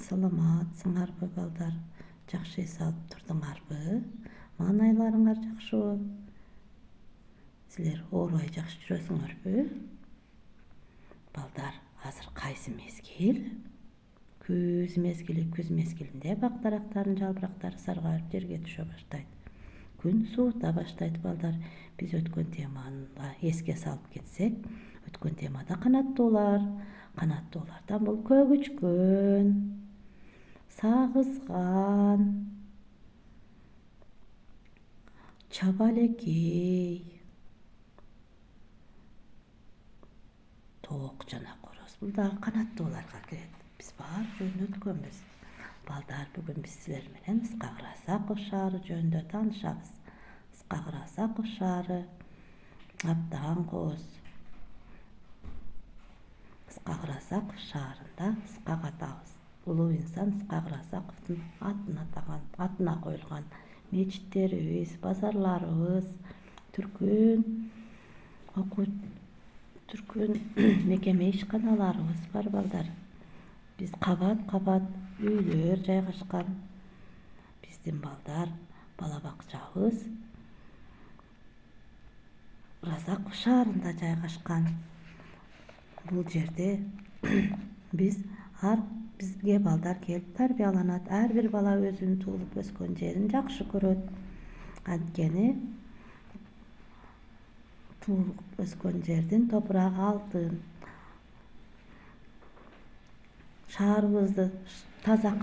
Саламатсыңарбы балдар? Жакшы эс алып турдуңарбы? Маанайларыңар жакшыбы? Силер оорубай жакшы жүрөсүңөрбү? Балдар, азыр кайсы мезгил? Күз мезгили. Күз мезгилинде бактарактардын жалбырактары саргайып жерге түшө баштайт. Күн суута баштайт балдар. Биз өткөн теманы эске салып кетсек, өткөн темада канаттуулар. Канаттуулардан бул көгүчкөн, сагызган, чабалекей, тоок жана короз. Бул дагы канаттууларга кирет. Биз баары жөнүндө өткөнбүз. Балдар, бүгүн биз силер менен Ысқақ Расақов шаары жөнүндө таанышабыз. Ысқақ Расақов шаары абдан кооз. Ысқақ Расақов шаарында Ысқақ атабыз, улуу инсан Ысқақ Расақовдун атына коюлган мечиттерибиз, базарларыбыз, түркүн мекеме ишканаларыбыз бар балдар. Биз кабат үйлөр жайгашкан. Биздин балдар, бала бакчабыз Расақов шаарында жайгашкан. Бул жерде бизге балдар келип тарбияланат. Ар бир бала өзүнүн туулуп өскөн жерин жакшы көрөт. Анткени туулуп өскөн жердин топурагы алтын. Шаарыбызды таза